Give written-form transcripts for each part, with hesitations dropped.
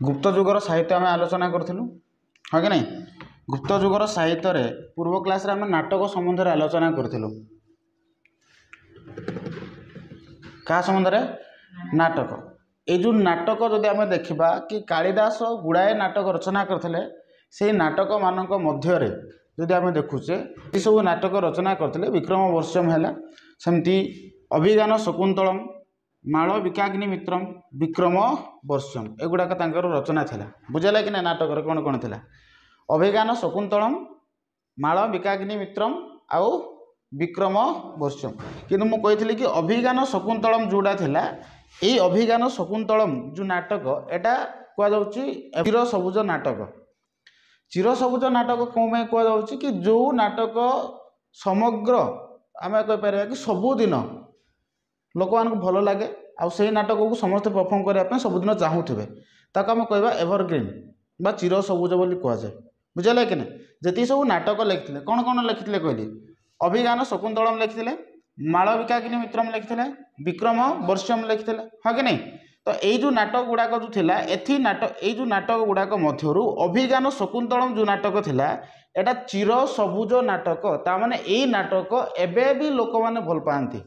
गुप्त जुगर साहित्य आम आलोचना करूँ हाँ कि नहीं। गुप्त जुगर साहित्य पूर्व क्लास आम नाटक संबंध में आलोचना करूँ क्या संबंध में नाटक। ये जो नाटक जदि आम देखा कि कालिदास गुड़ाए नाटक रचना करते से नाटक मानक मध्य जदि आम देखुचे ये सब नाटक रचना करते विक्रम वर्षम है सेमती अभिज्ञान शकुंतलम माल विकाग्नि मित्रम विक्रम वर्षम एगुड़ाक रचना थिला बुझेगा कि ना नाटक कौन कौन थिला अभिज्ञान शकुंतलम माल विकाग्नि मित्रम आउ विक्रम वर्षम किंतु मु कही कि अभिज्ञान शकुंतलम जोड़ा थिला ये अभिज्ञान शकुंतलम जो नाटक एटा कहुच्छी चिर सबुज नाटक। चिर सबुज नाटक कौन कहुच्छी कि जो नाटक समग्र आम कहीपर कि सबुदिन लोक मान भल लगे आउ से नाटक को समस्त परफॉर्म करने सबुदिन चाहूथे ताको आम कहवा एवरग्रीन बा चिर सबुज बोली कहुए बुझे कि ना। जी सब नाटक लिखते कौन कौन लिखते कहली अभिज्ञान शकुंतलम लिखते माल विकाग्नि मित्रम लिखते विक्रम वर्षम लिखते हाँ कि नहीं। तो यही जो नाटक गुड़ाक जो थिला एथि नाटक यही जो नाटक गुड़ाक मध्यरु अभिज्ञान शकुंतलम जो नाटक थिला एटा चिर सबुज नाटक तामाने यही नाटक एबे भी लोक माने भल पाती।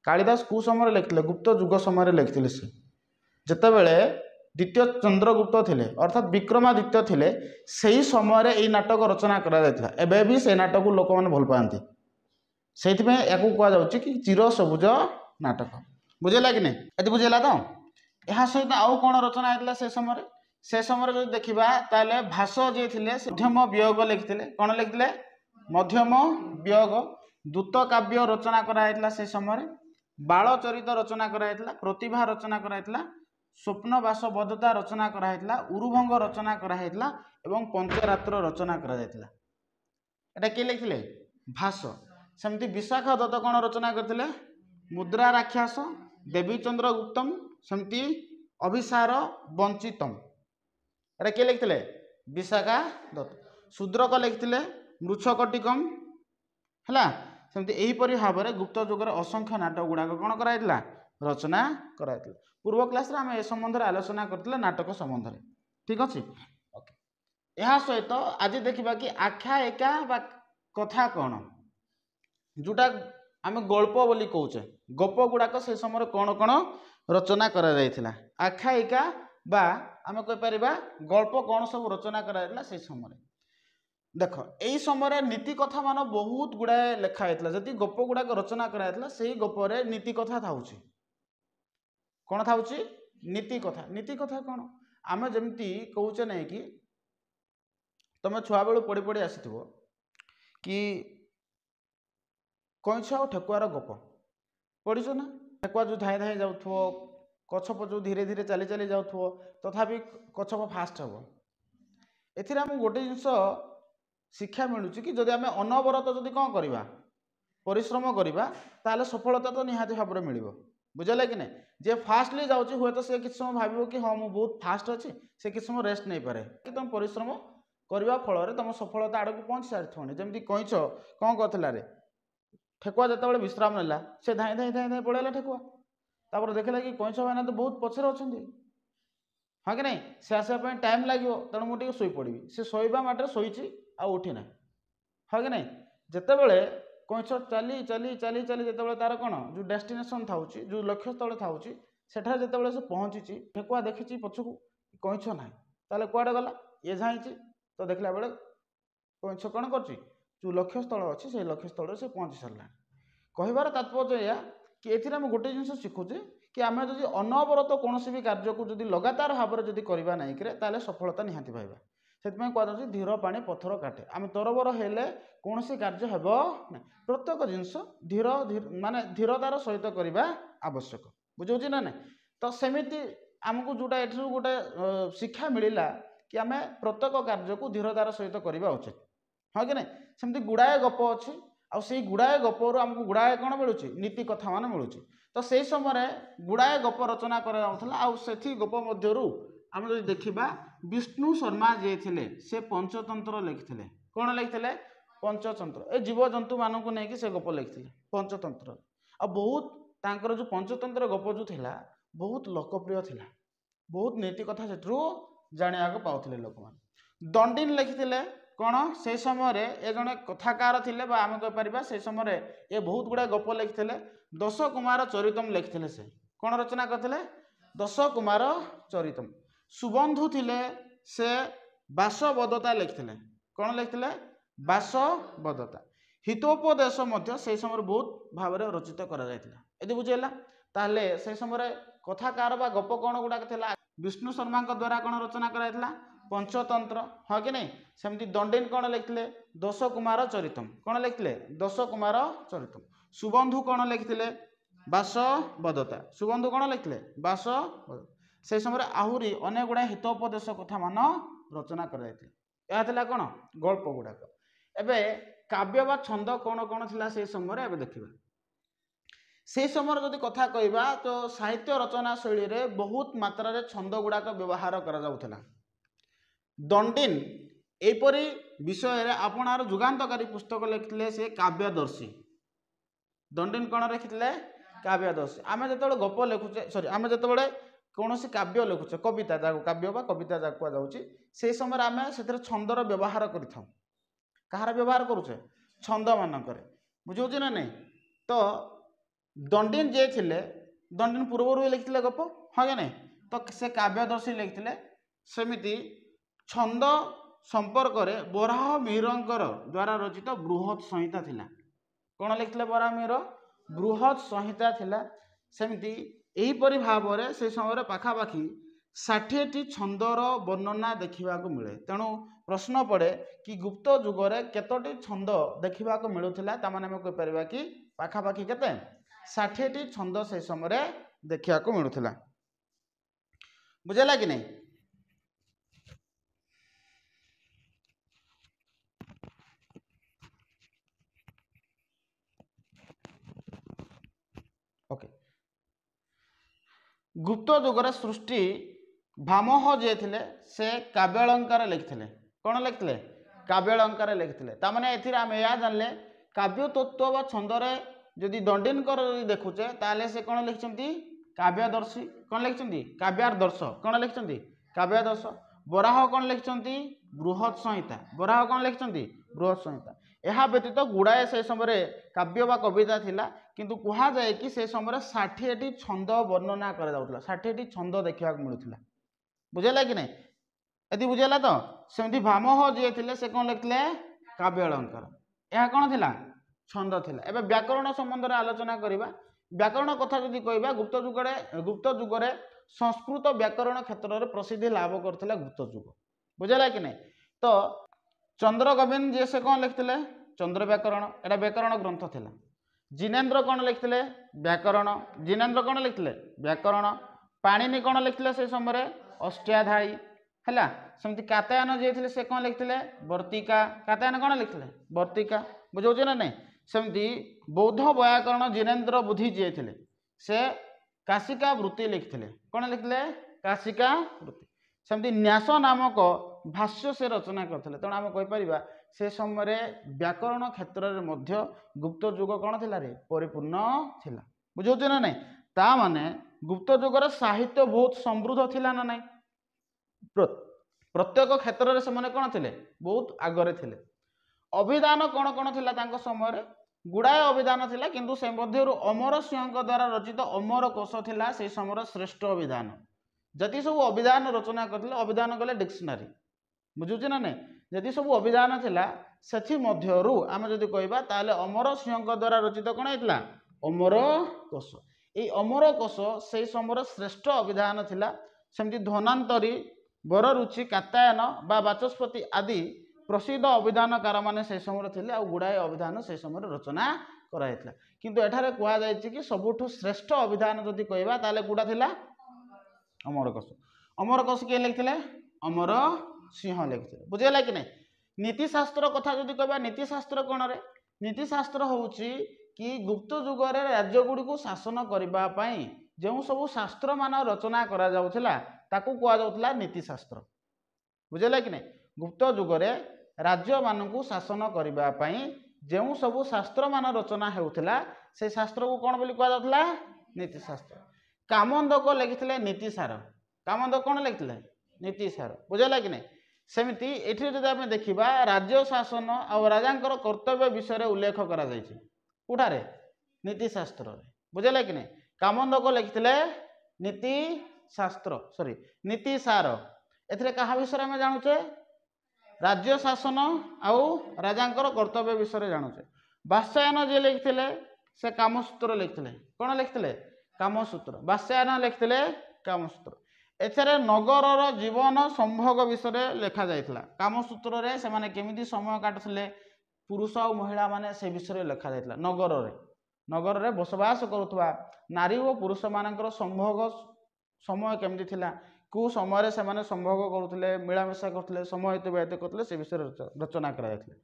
कालिदास कौ समय लिखते गुप्त जुग समय लिखते से जितेबले द्वितीय चंद्रगुप्त थे अर्थात विक्रमादित्य थे से समय यही नाटक रचना करा भी से नाटक को लोक मैंने भल पाती से या कहुच्छी कि चिर सबुज नाटक बुझेगा कि नहीं ये बुझेगा। तो यह सहित आउ कौन रचना होता से समय जो देखा ताले भाष जी थे मध्यम वियोग लिखते कौन लिखते मध्यम वियोग दूत काव्य रचना कराइला से समय बाल चरित रचना कराइला प्रतिभा रचना कराइला स्वप्न बास बद्धता रचना कराइला उरुभंग रचना कराइला एवं पंचरात्र रचना कराइला एटा किए लिखते भाष। सेमती विशाखा दत्त कौन रचना करते मुद्रा राक्षस देवी चंद्रगुप्तम सेमती अभिसार वंचितम एटा किए लिखते विशाखा दत्त। शूद्रक लिखते मृच्छकटिकम है सेमती यहीपरि भाव में गुप्त जुगर असंख्य नाटक गुड़ाक कौन कराइला रचना कराइला। पूर्व क्लास आम ए संबंध में आलोचना करते नाटक संबंध में ठीक अच्छे ओके। यह सहित आज देखा कि आख्यायिका बा कथा कौन जोटा आम गल्प बोली कौचे गप गुड़ाक से समय कौन कौन रचना करा जाइथिला आख्यायिका बा आम कहीपर गल्प कौन सब रचना करा से समय देख यही समय नीति कथा मान बहुत गुड़ाए लिखाई जदि गप गुड़ाक रचना कराइला से गपर नीति कथा था कौन था नीति कथा। नीति कथा कौन आम जमी कौचे ना कि तुम छुआ बेलू पढ़ी पढ़ी आसी कि कईछ और ठेकुआर गप पढ़ीच ना ठेकुआ जो धाई धाई जाऊ कछप जो धीरे धीरे चली चली जाऊ तथापि कछप फास्ट हम एथिरे आम गोटे जिनस शिक्षा मिलूँ कि जदि आम अनवरत जदि कौन करवा परिश्रम करवा ताले सफलता तो निहाती भाव में मिल बुझेगा कि नहीं। जे फास्टली जाऊँगी हुए तो सी कि समय भाव कि हाँ मुझे बहुत फास्ट अच्छी से कि समय रेस्ट नहीं पारे कि तुम परिश्रम करने फल तुम सफलता आड़ को पहुँची सारी जमी कईछ कौन करता रे ठेकुआ जो विश्राम नेला से धाई धाई धाई धाई पड़ेगा ठेकुआ तापर देखला कि कईछ मैंने तो बहुत पछरे अच्छा हाँ कि नहीं से आसवाई टाइम लगे तेणु मुझे शोई पड़ी से शोवा माटे शोची आ उठी ना हाँ कि नहीं। जितेबले कईछ चली चली चली चली जिते तार कौन जो डेस्टिनेशन था जो लक्ष्य स्थल था सेठार जिते से पहुँची ठेकुआ देखी पछकू कईछ ना ताले कुआड़े गला ये झाई तो देखला बेले कईछ कौन कर जो लक्ष्य स्थल अच्छी से लक्ष्य स्थल से पहुँची सारा कहबार तात्पर्य यह कि एथिरे आम गोटे जिन शिखुचे कि आम जब अनवरत कौन भी कार्य को जब लगातार भाव में जब करवा नहीं ताले सफलता निहाती पाइबा से कहुच्छे धीर पानी पत्थर काटे आम तरबर हेले कौन कार्य हे ना प्रत्येक जिनस धीर माने धीरतार सहित करवा आवश्यक बुझे ना ना। तो सेमिति आमको जोटा एठू गोटे शिक्षा मिलला कि आम प्रत्येक कार्य को धीरतार सहित करवा उचित हाँ कि नहीं। सेमती गुड़ाए गप अच्छी आउ से गुड़ाए गपर आमको गुड़ाए कौन मिलूँ नीति कथा मान मिलूँ तो से समय गुड़ाए गप रचना करा गप मध्यरु आम जो देखा विष्णु शर्मा जे थे से पंचतंत्र लिखते कौन लिखते पंचतंत्र ए जीवजंतु मानक नहीं से गप लिखते पंचतंत्र आ बहुत तांकर जो पंचतंत्र गप जो थिला बहुत लोकप्रिय थिला बहुत नीति कथा से जाना पाते लोक मैंने दंडिन लिखिते कौन से समय ए जड़े कथाकार थे आम कहीपर से समय ये बहुत गुड़ा गप लिखिते 10 कुमार चरितम लिखिते से कौन रचना करते 10 कुमार चरितम सुबंधु थिले से बासवदता लिखिते कौन लिखिते बासवदता हितोपदेश से समय बहुत भाव रचित कर बुझेगा ताहले से समय कथाकार बा गप कौन गुड़ाक विष्णु शर्मा द्वारा कौन रचना कराइला पंचतंत्र हाँ कि नहीं सेमती दंडिन कौन लिखिते 10 कुमार चरितम कौन लिखिते 10 कुमार चरितम सुबंधु कौन लिखिते बासवदता सुबंधु कौन लिखिते बासवदता से समय आहरी अनेक गुड़ा हितोपदेश कथा मान रचना कर कौन गल्प गुड़ाक एबे काव्य बा छंद कौन कौन थिला से समय एबे देखिबा से समय जदि कथा कहबा तो साहित्य रचना शैली रे बहुत मात्रा रे छंद गुड़ाक व्यवहार करा जाउथला दंडिन एपरी विषय रे आपणार जुगान्तकारी पुस्तक लिखिले से काव्यदर्शी दंडिन कौन लिखिले काव्यदर्शी आमे जतबे गप लिखुचे सॉरी आमे जतबे कौन से काव्य लिखुचे कविता जाको काव्य बा कविता जाको जाउची से समय आमे सेतर छंदर व्यवहार करिथाउ कहार व्यवहार करुचे छंद मानकर बुझे ना नहीं तो दंडिन जे थिले दंडिन पूर्व लिखिते गप हाँ कि नहीं तो से काव्यदर्शी लिखिते सेमिति छंद संपर्क में बराह मिहिरंकर द्वारा रचित बृहत संहिता थिला कौन लिखिते बराह मिहिर बृहत संहिता थिला सेमिति एहीपरि भाव से समय पाखापाखि 60टी छंदर वर्णना देखा मिले तेणु प्रश्न पड़े कि गुप्त जुगरे केतोटी छंद देखा मिलूला ताने आम कहीपर कि पाखापाखि केते 60टी छंद से समय देखा मिलूला बुझेगा कि नहीं ओके गुप्त जुगर सृष्टि भामह जे थिले से काव्यालंकार लिखिते कौन लिखिते काव्यालंकार लिखिते तामाने एथिरे आम या जानले काव्य तत्व व छंदरे जदि दंडिनकर देखुचे ताले से कौन लिखिछंती काव्यदर्शी कौन लिखिछंती काव्यादर्श कौन लिखिछंती काव्यादर्श बराह कौन लिखिछंती बृहत संहिता बराह कौन लिखिछंती बृहत संहिता यह व्यतीत गुड़ाए से समय काव्य बा कविता थिला किंतु कहा जाए कि से समय 60टी छंद वर्णना करा जाउतला 60टी छंद देखा मिलूला बुझेला कि नहीं यदि बुझेला तो सेमती भामह जे थिले से कौन लिखिले काव्य अलंकार यह कौन थिला छंद थिला एबे व्याकरण संबंध में आलोचना करिबा व्याकरण कथा जदि कहबा गुप्त जुगरे संस्कृत व्याकरण क्षेत्र में प्रसिद्धि लाभ करथिला गुप्त जुग बुझेला कि नहीं तो चंद्र गोविंद जी से कौन लिखिते चंद्र व्याकरण एटा व्याकरण ग्रंथ थिला जिनेन्द्र कौन लिखिते व्याकरण जिनेन्द्र कौन लिखिते व्याकरण पाणिनि कौन लिखिते से समय अष्टाध्यायी है सेमती कात्यायन जे थिले से कौन लिखिते वर्तिका कात्यायन कौन लिखिते वर्तिका बुझे ना नहीं सेमती बौद्ध व्याकरण जिनेन्द्र बुद्धि जे थिले से काशिका वृत्ति लिखिते कौन लिखिते काशिका वृत्ति सेमती न्यास नामक भाष्य से रचना करते तेणु आम कहीपर से समय व्याकरण क्षेत्र में गुप्त जुग कौन थिला रे परिपूर्ण थिला बुझे ना नहीं ता माने गुप्त जुगर साहित्य बहुत समृद्ध थिला ना नहीं प्रत्येक क्षेत्र में से कौन थिले बहुत आगरे थिले अभिधान कौन कौन थिला तांको समय गुड़ाए अभिधान थिला किंतु से मध्यरु अमर सिंह द्वारा रचित अमर कोश थिला से समय श्रेष्ठ अभिधान जति सब अभिधान रचना करथिले अभिधान गले डिक्शनरी बुझुचे ना नहीं जदि सब अभिधान थिला सेथि मध्यरु आम जदि कहबा ताले अमर सिंह द्वारा रचित कौन होइतला अमर कोश ए अमर कोश से समय श्रेष्ठ अभिधान थिला सेमती धनान्तरी बररुचि कात्यायन बा बाचस्पति आदि प्रसिद्ध अभिधानकार माने से समय थिले आ गुड़ाए अभिधान से समय रचना कराइतला किंतु एठारे कुआ जायछि कि सबुठु श्रेष्ठ अभिधान जदि कहबा ताले गुडा थिला अमर कोश किए लिखिते अमर सिंह लिखिते बुझेगा कि नहीं नीतिशास्त्र कथा जदि कहबा नीतिशास्त्र कौन रे नीतिशास्त्र होउछि कि गुप्त जुगरे राज्य गुड़ी को शासन करने जो सब शास्त्र मान रचना करा जाउथिला ताकू कुआ जाउथिला नीतिशास्त्र बुझेगा कि नहीं गुप्त जुगरे राज्य मानू शासन करने जो सब शास्त्र मान रचना होउथिला से शास्त्र को कौन बोली कुआ जाउथिला नीतिशास्त्र कामंदक लिखिते नीतिसार कामोदक कौन लिखते नीति सार बुझेगा कि नहीं सेमती एठी जदि आम देखा राज्य शासन आ राजा कर्तव्य विषय उल्लेख करा नीति शास्त्र बुझेगा कि नहीं कामोदक लिखिते नीति शास्त्र सॉरी नीति सार एथिरे कहा विषय में जानूचे राज्य शासन आउ राजा कर्तव्य विषय जानूचे वात्स्यायन जी लिखिते से कामसूत्र लिखिते कौन लिखिते कामसूत्र वात्स्यायन लिखिते कामसूत्र एथरे नगरर जीवन संभोग विषय लिखा जाइथिला कामसूत्र रे से माने केमिति समय काटुथिले पुरुष और महिला माने से विषय लिखा जाइथिला नगर रे बसवास करुथबा नारी और पुरुष मानकर संभोग समय केमिति थिला को समय रे से माने संभोग करुथिले मिलामिशा करथिले समय अतिबाहित करथिले से विषय रचना करा जाइथिला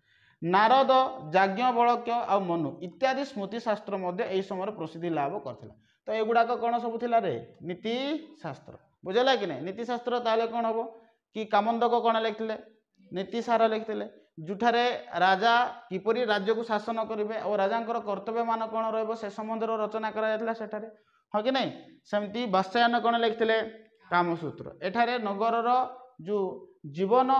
नारद याज्ञवल्क्य आ मनु इत्यादि स्मृति शास्त्र मध्य एही समय प्रसिद्धि लाभ करथिला तो एगुड़ाक कौन सब थिला रे नीति शास्त्र बुझेगा कि नहीं नीति शास्त्र ताले कौन हम कि कामोदक कौन लिखते नीति सार लिखते जुठारे राजा किपरि राज्य को शासन करेंगे और राजा कर्तव्य मान कौन रे संबंध रचना करा हाँ कि नहीं सेमती वात्स्यायन कौन लिखते कामसूत्र एठारे नगरर जो जीवन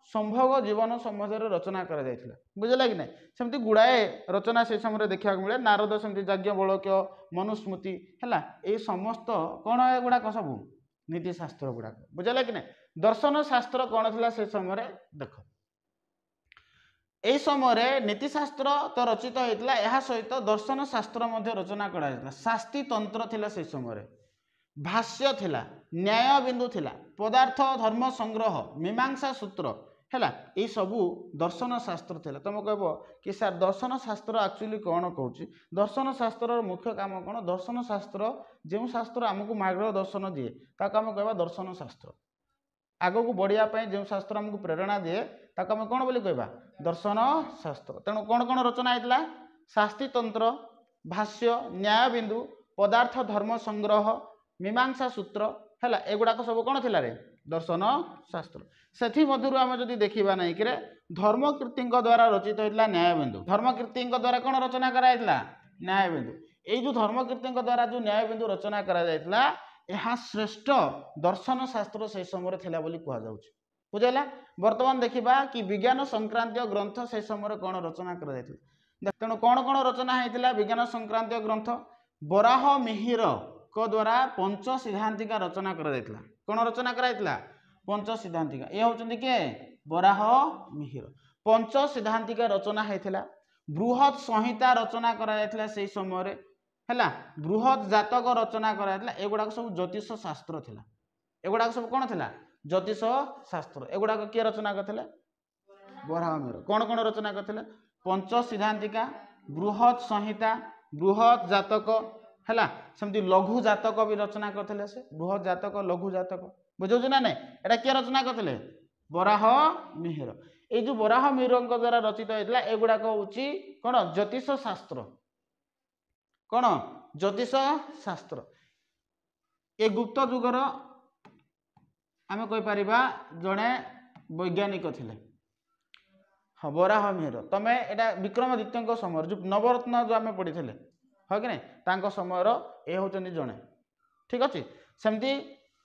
संभोग जीवन संबंध रचना करा बुझेगा कि नहीं सेमती गुड़ाए रचना से समय देखा मिले नारद सेमती याज्ञवल्क्य मनुस्मृति है ये समस्त कौन एगुड़ाक सब नीति शास्त्र गुड़ाक बुझेगा कि नहीं दर्शन शास्त्र कौन थी से समय देख यही समय नीति शास्त्र तो रचित होता है सहित दर्शन शास्त्र रचना कराइला शास्ति तंत्र थिला से समय भाष्य थिला न्याय बिंदु थिला पदार्थ धर्म संग्रह मीमांसा सूत्र है ये सबू दर्शन शास्त्र थिला तुम कह कि सर दर्शन शास्त्र एक्चुअली कौन कहूँ दर्शन शास्त्र मुख्य काम कौन दर्शन शास्त्र जो शास्त्र आमको मार्गदर्शन दिए ताको आम कह दर्शन शास्त्र आग को बढ़िया जो शास्त्र आमको प्रेरणा दिए ताको आम कौन बोली कहबा दर्शन शास्त्र तेणु कौन कौन रचना होता शास्ति तंत्र भाष्य न्याय बिंदु पदार्थ धर्म संग्रह मीमांसा सूत्र है एगुड़ाक सब कौन थिला रे दर्शन शास्त्र से मध्य आम जब देखा नहीं कि धर्मकीर्ति द्वारा रचित होता न्यायबिंदु धर्मकीर्ति द्वारा कौन रचना कराइला न्यायबिंदु ये जो धर्मकीर्ति द्वारा जो न्यायबिंदु रचना करा श्रेष्ठ दर्शन शास्त्र से समय कहुच्छे बुझेगा बर्तमान देखा कि विज्ञान संक्रांत ग्रंथ से समय कौन रचना करा तेणु कौन कौन रचना होता विज्ञान संक्रांत ग्रंथ बराह मिहिर द्वारा पंच सिद्धांतिका रचना करा कौन रचना कराइला पंच सिद्धांतिका ये होचंदी के बराह मिहिर पंच सिद्धांतिका रचना होता बृहत संहिता रचना करा से समय है बृहत जातक रचना करा एगुड़ाक सब ज्योतिष शास्त्र थिला एगुड़ाक सब कौन थिला ज्योतिष शास्त्र एगुड़ाक किए रचना करथिले बराह मिहिर कौन कौन रचना करथिले पंच सिद्धांतिका बृहत संहिता बृहत जातक है सेमती लघु जातक भी रचना करथिले से बृहत जातक लघु जातक बुझे ना नहीं एटा किए रचना करथिले बराह मिहिर ये जो बराह मिहिर द्वारा रचित होता एगुड़ाक हूँ कौन ज्योतिष शास्त्र कौन ज्योतिष शास्त्र ये गुप्त जुगर आम कहीपर जड़े वैज्ञानिक थिले हाँ बराह मिहिर तमें यहाँ विक्रमादित्य समय जो नवरत्न जो आम पढ़ी थे हाँ कि नहीं समय ये होचंदी जड़े ठीक अच्छे सेमती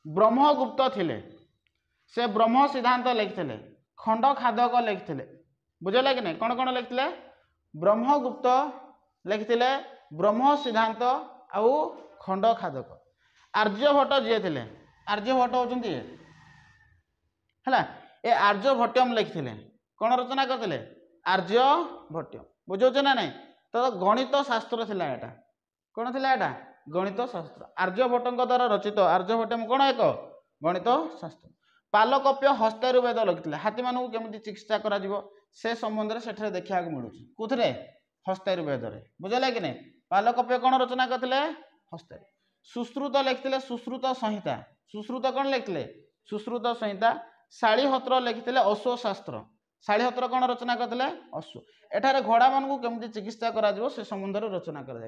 ब्रह्मगुप्त थिले से ब्रह्म सिद्धांत लिखते खंड खादक लिखते बुझेगा कि नहीं कौन कौन लिखते ब्रह्मगुप्त लिखते ब्रह्म सिद्धांत आउ खंड खादक आर्यभट्ट जी थे आर्यभट्ट होचंदी है ये आर्यभट्टम लिखते कौन रचना करते आर्यभट्टम बुझे ना नहीं तो गणित शास्त्र थिला एटा कौन थिला एटा गणित शास्त्र आर्यभट्ट द्वारा रचित आर्यभट्टम कौन एक गणित शास्त्र पालकप्य हस्तायुर्वेद लिखते हाथी मानू केमी चिकित्सा करा से संबंध में सेठे देखा मिलूँ कौथे हस्तायुर्वेद बुझेगा कि नहीं पालकप्य कौन रचना करते हस्तायु सुश्रुत लिखते सुश्रुत संहिता सुश्रुत कौन लिखते सुश्रुत संहिता शालीहत्र लिखते अश्वशास्त्र शालीहत्र कौन रचना करते अश्व एठारे घोड़ा मानू केमी चिकित्सा करा से संबंध में रचना कर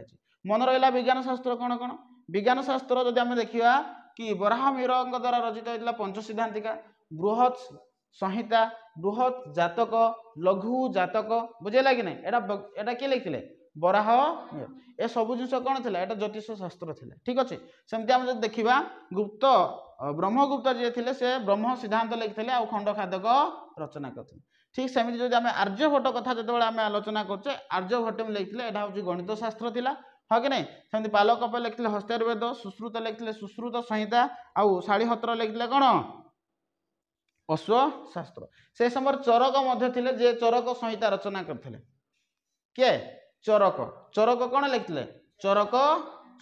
मन रहा विज्ञान शास्त्र कौन कौन विज्ञान शास्त्र जब आम देखा कि बराह मिहिर द्वारा रचित होता पंच सिद्धांतिका बृहत संहिता बृहत जातक लघु जातक बुझेगा कि नहीं एटा किए लिखते बराह ए सब जिन कौन थी एटा ज्योतिष शास्त्र थी ठीक अच्छे सेमती आम जब देखा गुप्त ब्रह्मगुप्त जी थे से ब्रह्म सिद्धांत लिखते आ खंड खादक रचना करते ठीक सेमती जब आम आर्यभट्ट कथा जो आम आलोचना करचे आर्यभट्ट लिखते यहाँ हूँ गणित शास्त्र थिला हाँ कि नहीं सेमती पालकप लिखते हस्तायुर्वेद सुश्रुत लिखते सुश्रुत संहिता आउ शालीहत्र लिखते कौन अश्वशास्त्र से समय चरक थे जे चरक संहिता रचना करते किए चरक चरक कौन लिखते चरक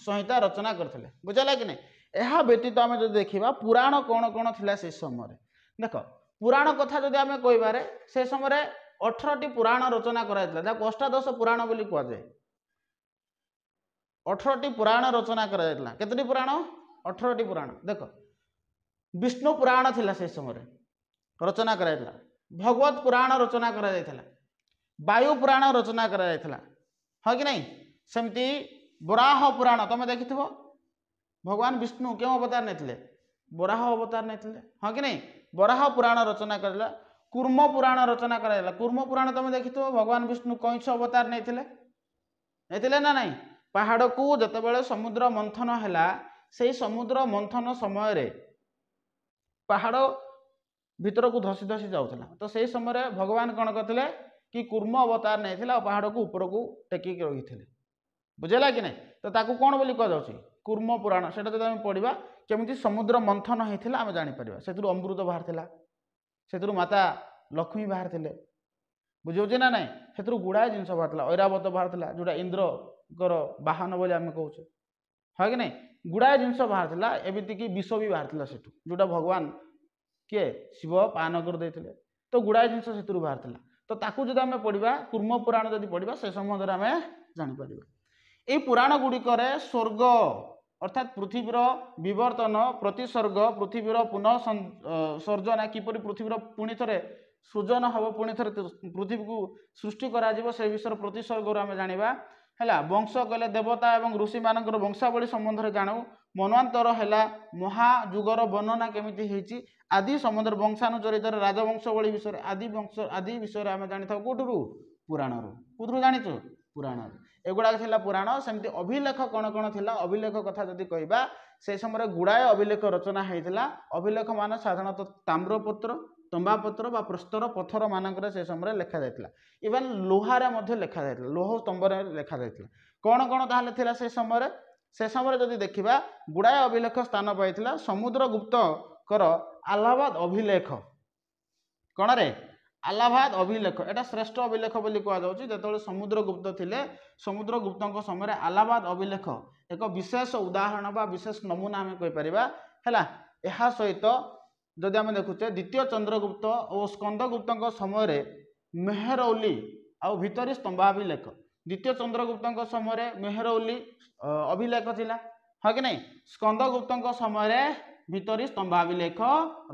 संहिता रचना करते बुझला कि नहीं यह व्यतीत आम जो देखा पुराण कौन कौन थी से समय देख पुराण कथा जदि आम कहबारे से समय 18टी पुराण रचना कराइला जहाँ अष्टादश पुराण बोली कहुए 18टी पुराण रचना कराइला केतोटी पुराण 18टी पुराण देख विष्णु पुराण थिला से समय रचना कराइला भगवत पुराण रचना कराइला वायु पुराण रचना कराइला हाँ कि नहीं सेमती वराह पुराण तुम देखि भगवान विष्णु क्यों अवतार नहीं वराह अवतार नहीं हाँ कि नहीं वराह पुराण रचना कराइला कूर्म पुराण रचना कराइला कूर्म पुराण तुम देखि भगवान विष्णु कैछ अवतार नहीं ना नहीं पहाड़ को जितेबाला समुद्र मंथन है से समुद्र मंथन समय पहाड़ भीतर को धसी धसी जाऊला तो से समय भगवान कौन करते कि कूर्म अवतार नहीं पहाड़ को ऊपर को टेकिक रही थे बुझेगा कि नहीं तो ताकू कौन बोली कहुच्छी कूर्म पुराण से जब पढ़ा केमी समुद्र मंथन होता आम जापर से अमृत बाहर से माता लक्ष्मी बाहर थे बुझे ना नाई से गुड़ाए जिन बाहर ऐरावत बाहर जोटा इंद्र बाहन बोली आम कहे हाँ कि नहीं गुड़ाए जिन बाहर एमतीक विष भी बाहर से जोटा भगवान किए शिव पान करदे तो गुड़ाए जिन से बाहर तो ताकू जब आम पढ़ा कूर्म पुराण जब पढ़ा से संबंध में आम जापर ये पुराण गुड़िकर स्वर्ग अर्थात पृथ्वीर विवर्तन प्रतिसर्ग पृथ्वीर पुनः सर्जना किपरि पृथ्वीर पुणी थे सृजन हम पुणी थे पृथ्वी को सृष्टि कर से विषय प्रतिसर्ग आम जाना है वंश कहले देवता एवं ऋषि मान वंशावली संबंध में जानू मनवांतर है महाजुगर वर्णना केमी आदि संबंध वंशानुचरित राजवंशावली विषय आदि विषय आम जानी था कौटू पुराण कौटू जाचु पुराण एगुड़ाक पुराण सेमती अभिलेख कौन कौन थी अभिलेख कथा जदि कहबा से समय गुड़ाए अभिलेख रचना होता अभिलेख मान साधारणतः ताम्रपत्र तंबापत्र बा प्रस्तर पत्थर मानक से समय लिखा जाता इवन लोहारे लिखा जाता लोह स्तंभ लिखा जाता कौन कौन ताहले से समय जदि देखा गुड़ाए अभिलेख स्थान पाई समुद्रगुप्त आलाहाबाद अभिलेख कौन रे आलाहाबाद अभिलेख एटा श्रेष्ठ अभिलेख बोली कहुच्छी जो समुद्रगुप्त थे समुद्रगुप्त समय आलाहाबाद अभिलेख एक विशेष उदाहरण बा विशेष नमूना आम कहीपर है सहित जदि आम देखुचे द्वितीय चंद्रगुप्त और स्कंदगुप्त समय मेहरौली आउ भितरी स्तंभाभिलेख द्वितीय चंद्रगुप्त समय मेहरौली अभिलेख थिला हाँ कि नहीं स्कंदगुप्त समय भितरी स्तंभाभिलेख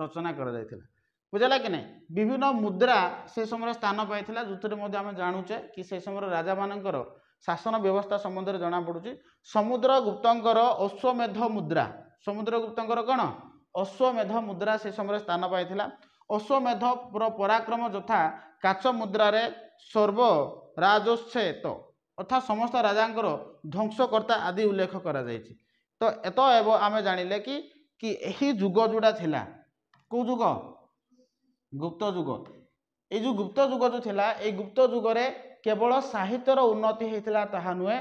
रचना कर बुझला कि नहीं विभिन्न मुद्रा से समय स्थान पाई जो आम जानूचे कि से समय राजा मानकर शासन व्यवस्था संबंध में जना पड़ुची समुद्रगुप्तर अश्वमेध मुद्रा समुद्रगुप्तर कौन अश्वमेध मुद्रा से समय स्थान पाई अश्वमेध पराक्रम यथा काच मुद्रा सर्व राजोच्छेद अर्थात समस्त राजांकर ध्वंसकर्ता आदि उल्लेख करा जायछि तो एत एवं आम जानिले कि यही जुग जोड़ा थिला को जुग गुप्त जुग ये जो गुप्त जुग जो थिला ये गुप्त जुगरे केवल साहित्यर उन्नति होता ताहा नुहे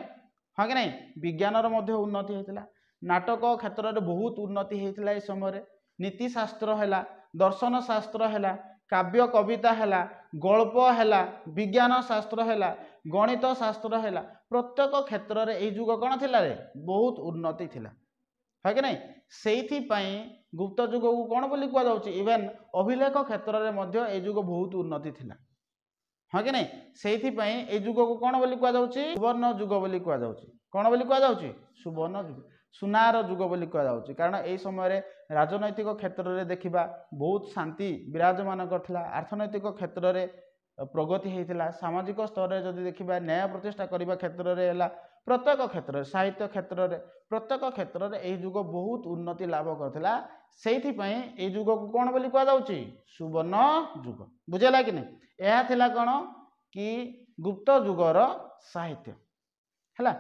हाँ कि नहीं विज्ञानर मध्य उन्नति होता नाटक क्षेत्र में बहुत उन्नति होता समय नीतिशास्त्र है दर्शन शास्त्र है काव्य कविता है गल्प है विज्ञान शास्त्र है गणित शास्त्र है प्रत्येक क्षेत्र में यही जुग कौन थिला रे बहुत उन्नति थिला है कि नहीं से गुप्त जुग को कौन बोली कहुच्छी इवेन अभिलेख क्षेत्र में जुग बहुत उन्नति थिला हाँ कि नहीं से जुग को कौन बोली कहुच्छी सुवर्ण जुग बोली कहुच्छी कौन बोली कहुच्छी सुवर्ण जुग सुनार जुग बोली कहुच्छी कारण यही समय राजनैतिक क्षेत्र में देखा बहुत शांति विराजमान करथिला अर्थनैतिक क्षेत्र में प्रगति होता सामाजिक स्तर में जब देखा न्याय प्रतिष्ठा करने क्षेत्र में प्रत्येक क्षेत्र साहित्य क्षेत्र में प्रत्येक क्षेत्र में यही जुग बहुत उन्नति लाभ करथिला से जुग को कौन बोली कहुच्छी सुवर्ण जुग बुझेगा कि नहीं यह थिला कौन कि गुप्त जुगर साहित्य ହେଲା